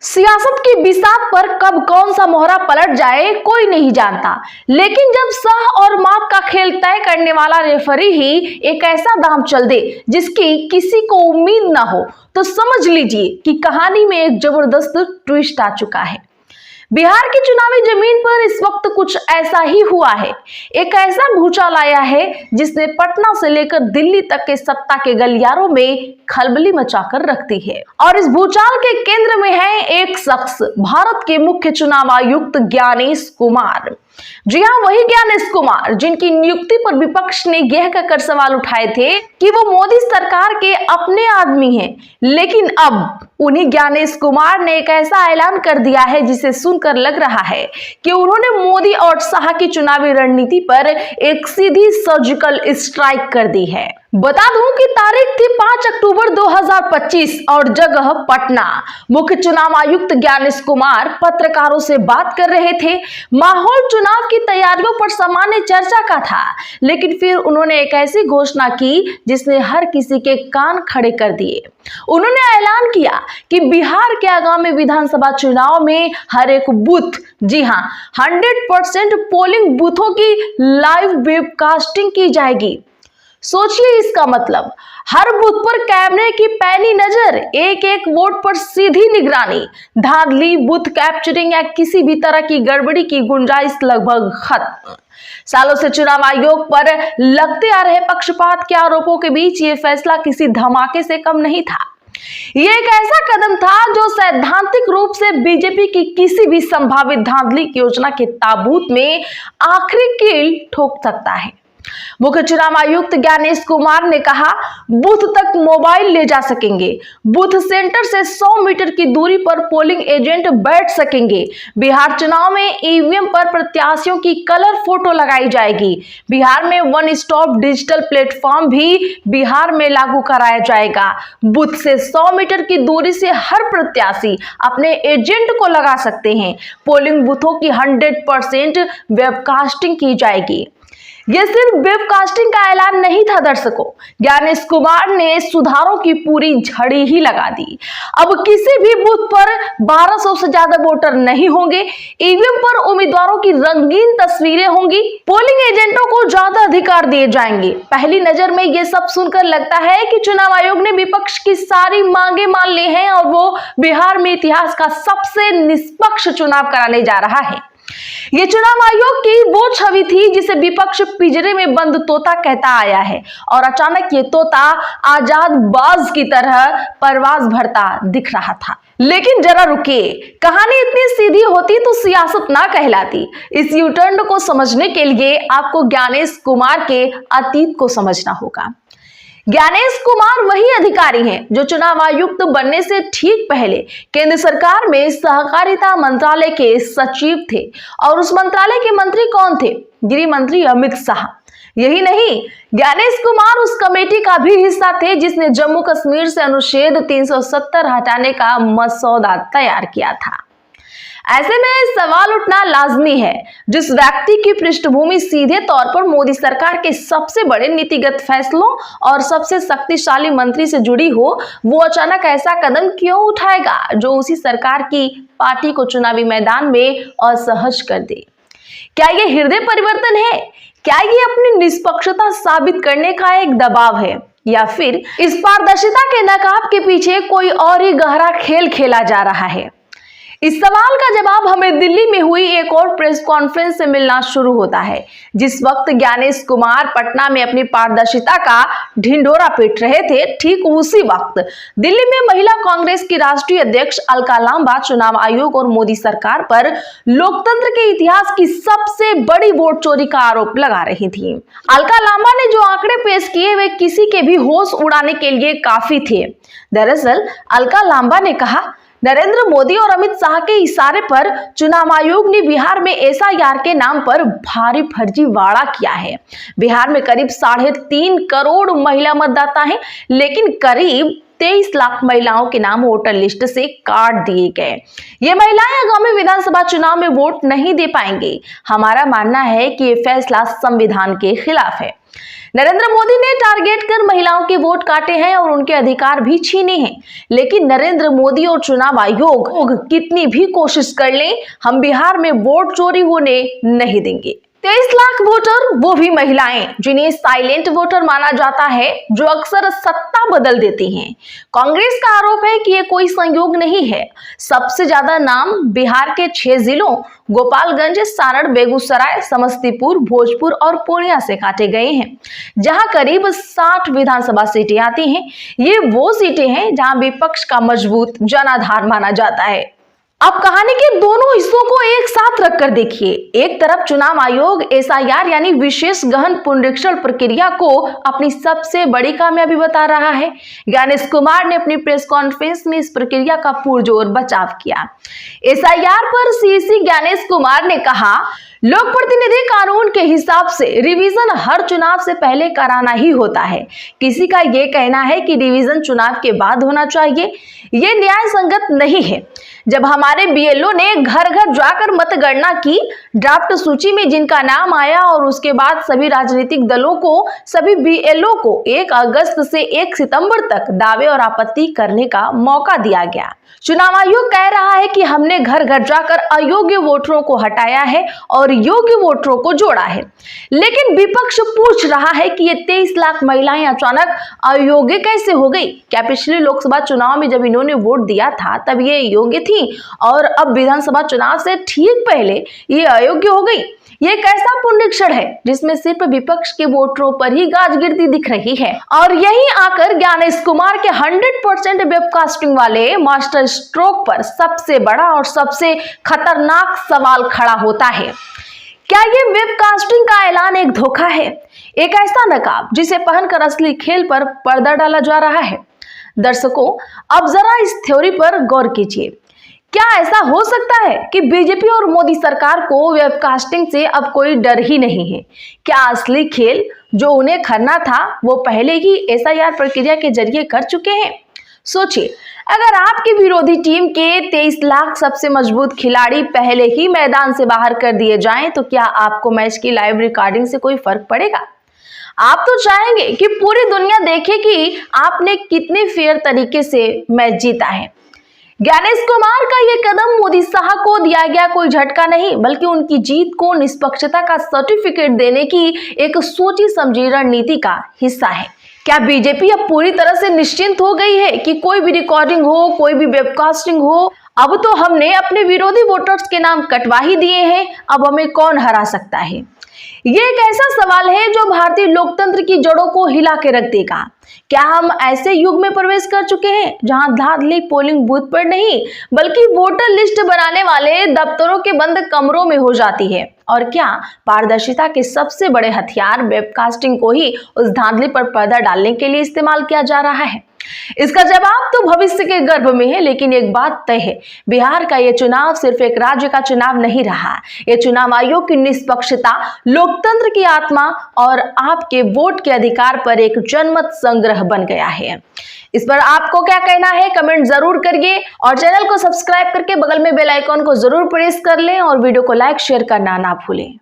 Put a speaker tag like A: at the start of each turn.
A: सियासत की बिसात पर कब कौन सा मोहरा पलट जाए कोई नहीं जानता, लेकिन जब सह और मात का खेल तय करने वाला रेफरी ही एक ऐसा दांव चल दे जिसकी किसी को उम्मीद ना हो, तो समझ लीजिए कि कहानी में एक जबरदस्त ट्विस्ट आ चुका है। बिहार की चुनावी जमीन पर इस वक्त कुछ ऐसा ही हुआ है। एक ऐसा भूचाल आया है जिसने पटना से लेकर दिल्ली तक के सत्ता के गलियारों में खलबली मचाकर रख दी है। और इस भूचाल के केंद्र में है एक शख्स, भारत के मुख्य चुनाव आयुक्त ज्ञानेश कुमार। जी हाँ, वही ज्ञानेश कुमार जिनकी नियुक्ति पर विपक्ष ने यह कहकर सवाल उठाए थे कि वो मोदी सरकार के अपने आदमी हैं। लेकिन अब उन्हीं ज्ञानेश कुमार ने एक ऐसा ऐलान कर दिया है जिसे सुनकर लग रहा है कि उन्होंने मोदी और शाह की चुनावी रणनीति पर एक सीधी सर्जिकल स्ट्राइक कर दी है। बता दूं कि तारीख थी 5 अक्टूबर 2025 और जगह पटना। मुख्य चुनाव आयुक्त ज्ञानेश कुमार पत्रकारों से बात कर रहे थे। माहौल चुनाव की तैयारियों पर सामान्य चर्चा का था, लेकिन फिर उन्होंने एक ऐसी घोषणा की जिसने हर किसी के कान खड़े कर दिए। उन्होंने ऐलान किया कि बिहार के आगामी विधानसभा चुनाव में हर एक बूथ, जी हां, 100% पोलिंग बूथों की लाइव वेबकास्टिंग की जाएगी। सोचिए इसका मतलब, हर बूथ पर कैमरे की पैनी नजर, एक एक वोट पर सीधी निगरानी, धांधली, बूथ कैप्चरिंग या किसी भी तरह की गड़बड़ी की गुंजाइश लगभग खत्म। सालों से चुनाव आयोग पर लगते आ रहे पक्षपात के आरोपों के बीच ये फैसला किसी धमाके से कम नहीं था। ये एक ऐसा कदम था जो सैद्धांतिक रूप से बीजेपी की किसी भी संभावित धांधली योजना के ताबूत में आखिरी कील ठोक सकता है। मुख्य चुनाव आयुक्त ज्ञानेश कुमार ने कहा, बूथ तक मोबाइल ले जा सकेंगे, बूथ सेंटर से 100 मीटर की दूरी पर पोलिंग एजेंट बैठ सकेंगे। बिहार चुनाव में ईवीएम पर प्रत्याशियों की कलर फोटो लगाई जाएगी। बिहार में वन स्टॉप डिजिटल प्लेटफॉर्म भी बिहार में लागू कराया जाएगा। बूथ से 100 मीटर की दूरी से हर प्रत्याशी अपने एजेंट को लगा सकते हैं। पोलिंग बूथों की 100% वेबकास्टिंग की जाएगी। यह सिर्फ वेबकास्टिंग का ऐलान नहीं था दर्शकों, ज्ञानेश कुमार ने सुधारों की पूरी झड़ी ही लगा दी। अब किसी भी बूथ पर 1200 से ज्यादा वोटर नहीं होंगे। ईवीएम पर उम्मीदवारों की रंगीन तस्वीरें होंगी। पोलिंग एजेंटों को ज्यादा अधिकार दिए जाएंगे। पहली नजर में यह सब सुनकर लगता है कि चुनाव आयोग ने विपक्ष की सारी मांगे मान ली हैं और वो बिहार में इतिहास का सबसे निष्पक्ष चुनाव कराने जा रहा है। ये चुनाव आयोग की वो छवि थी जिसे विपक्ष पिंजरे में बंद तोता कहता आया है, और अचानक ये तोता आजाद बाज की तरह परवाज भरता दिख रहा था। लेकिन जरा रुकिए, कहानी इतनी सीधी होती तो सियासत ना कहलाती। इस यूटर्न को समझने के लिए आपको ज्ञानेश कुमार के अतीत को समझना होगा। ज्ञानेश कुमार वही अधिकारी हैं जो चुनाव आयुक्त बनने से ठीक पहले केंद्र सरकार में सहकारिता मंत्रालय के सचिव थे, और उस मंत्रालय के मंत्री कौन थे? गृह मंत्री अमित शाह। यही नहीं, ज्ञानेश कुमार उस कमेटी का भी हिस्सा थे जिसने जम्मू कश्मीर से अनुच्छेद 370 हटाने का मसौदा तैयार किया था। ऐसे में सवाल उठना लाजमी है, जिस व्यक्ति की पृष्ठभूमि सीधे तौर पर मोदी सरकार के सबसे बड़े नीतिगत फैसलों और सबसे शक्तिशाली मंत्री से जुड़ी हो, वो अचानक ऐसा कदम क्यों उठाएगा जो उसी सरकार की पार्टी को चुनावी मैदान में असहज कर दे? क्या ये हृदय परिवर्तन है? क्या ये अपनी निष्पक्षता साबित करने का एक दबाव है, या फिर इस पारदर्शिता के नकाब के पीछे कोई और ही गहरा खेल खेला जा रहा है? इस सवाल का जवाब हमें दिल्ली में हुई एक और प्रेस कॉन्फ्रेंस से मिलना शुरू होता है। जिस वक्त ज्ञानेश कुमार पटना में अपनी पारदर्शिता का ढिंढोरा पीट रहे थे, ठीक उसी वक्त दिल्ली में महिला कांग्रेस की राष्ट्रीय अध्यक्ष अलका लांबा चुनाव आयोग और मोदी सरकार पर लोकतंत्र के इतिहास की सबसे बड़ी वोट चोरी का आरोप लगा रही थी। अलका लांबा ने जो आंकड़े पेश किए वे किसी के भी होश उड़ाने के लिए काफी थे। दरअसल अलका लांबा ने कहा, नरेंद्र मोदी और अमित शाह के इशारे पर चुनाव आयोग ने बिहार में एसआईआर के नाम पर भारी फर्जीवाड़ा किया है। बिहार में करीब 3.5 करोड़ महिला मतदाता हैं, लेकिन करीब 23 लाख महिलाओं के नाम वोटर लिस्ट से काट दिए गए। ये महिलाएं आगामी विधानसभा चुनाव में वोट नहीं दे पाएंगी। हमारा मानना है कि ये फैसला संविधान के खिलाफ है। नरेंद्र मोदी ने टारगेट कर महिलाओं के वोट काटे हैं और उनके अधिकार भी छीने हैं, लेकिन नरेंद्र मोदी और चुनाव आयोग कितनी भी कोशिश कर लें, हम बिहार में वोट चोरी होने नहीं देंगे। 23 लाख वोटर, वो भी महिलाएं, जिन्हें साइलेंट वोटर माना जाता है, जो अक्सर सत्ता बदल देती हैं। कांग्रेस का आरोप है कि ये कोई संयोग नहीं है। सबसे ज्यादा नाम बिहार के 6 जिलों गोपालगंज, सारण, बेगूसराय, समस्तीपुर, भोजपुर और पूर्णिया से काटे गए हैं, जहां करीब 60 विधानसभा सीटें आती हैं। ये वो सीटें हैं जहां विपक्ष का मजबूत जनाधार माना जाता है। अब कहानी के दोनों हिस्सों को एक साथ रखकर देखिए। एक तरफ चुनाव आयोग एसआईआर यानी विशेष गहन पुनरीक्षण प्रक्रिया को अपनी सबसे बड़ी कामयाबी बता रहा है। ज्ञानेश कुमार ने अपनी प्रेस कॉन्फ्रेंस में इस प्रक्रिया का पुरजोर बचाव किया। एसआईआर पर सीसी ज्ञानेश कुमार ने कहा, लोक प्रतिनिधि कानून के हिसाब से रिवीजन हर चुनाव से पहले कराना ही होता है। किसी का यह कहना है कि रिवीजन चुनाव के बाद होना चाहिए, ये न्याय संगत नहीं है। जब हमारे बीएलओ ने घर घर जाकर मतगणना की, ड्राफ्ट सूची में जिनका नाम आया और उसके बाद सभी राजनीतिक दलों को, सभी बीएलओ को 1 अगस्त से 1 सितंबर तक दावे और आपत्ति करने का मौका दिया गया। चुनाव आयोग कह रहा है कि हमने घर घर जाकर अयोग्य वोटरों को हटाया है और योग्य वोटरों को जोड़ा है, लेकिन विपक्ष पूछ रहा है कि ये 23 लाख महिलाएं अचानक अयोग्य कैसे हो गई? क्या पिछले लोकसभा चुनाव में जब इन्होंने वोट दिया था तब ये योग्य थी और अब विधानसभा चुनाव से ठीक पहले ये अयोग्य हो गई? ये कैसा पुनरीक्षण है जिसमें सिर्फ विपक्ष के वोटरों पर ही गाजगिरती दिख रही है? और यहीं आकर ज्ञानेश कुमार के 100% वेबकास्टिंग वाले मास्टर स्ट्रोक पर सबसे बड़ा और सबसे खतरनाक सवाल खड़ा होता है। क्या ये वेबकास्टिंग का ऐलान एक धोखा है, एक ऐसा नकाब जिसे पहनकर असली खेल पर पर्दा डाला जा रहा है? दर्शकों, अब जरा इस थ्योरी पर गौर कीजिए। क्या ऐसा हो सकता है कि बीजेपी और मोदी सरकार को वेबकास्टिंग से अब कोई डर ही नहीं है? क्या असली खेल जो उन्हें करना था वो पहले ही एसआईआर प्रक्रिया के जरिए कर चुके हैं? सोचिए, अगर आपकी विरोधी टीम के 23 लाख सबसे मजबूत खिलाड़ी पहले ही मैदान से बाहर कर दिए जाएं, तो क्या आपको मैच की लाइव रिकॉर्डिंग से कोई फर्क पड़ेगा? आप तो चाहेंगे कि पूरी दुनिया देखे कि आपने कितने फेयर तरीके से मैच जीता है। ज्ञानेश कुमार का यह कदम मोदी साहब को दिया गया कोई झटका नहीं, बल्कि उनकी जीत को निष्पक्षता का सर्टिफिकेट देने की एक सोची समझी रणनीति का हिस्सा है। क्या बीजेपी अब पूरी तरह से निश्चिंत हो गई है कि कोई भी रिकॉर्डिंग हो, कोई भी वेबकास्टिंग हो, अब तो हमने अपने विरोधी वोटर्स के नाम कटवा ही दिए हैं, अब हमें कौन हरा सकता है? ये एक ऐसा सवाल है जो भारतीय लोकतंत्र की जड़ों को हिला के रख देगा। क्या हम ऐसे युग में प्रवेश कर चुके हैं जहां धांधली पोलिंग बूथ पर नहीं बल्कि वोटर लिस्ट बनाने वाले दफ्तरों के बंद कमरों में हो जाती है? और क्या पारदर्शिता के सबसे बड़े हथियार वेबकास्टिंग को ही उस धांधली पर पर्दा डालने के लिए इस्तेमाल किया जा रहा है? इसका जवाब तो भविष्य के गर्भ में है, लेकिन एक बात तय है, बिहार का यह चुनाव सिर्फ एक राज्य का चुनाव नहीं रहा। यह चुनाव आयोग की निष्पक्षता, लोकतंत्र की आत्मा और आपके वोट के अधिकार पर एक जनमत संग्रह बन गया है। इस पर आपको क्या कहना है, कमेंट जरूर करिए और चैनल को सब्सक्राइब करके बगल में बेल आइकॉन को जरूर प्रेस कर लें और वीडियो को लाइक शेयर करना ना भूलें।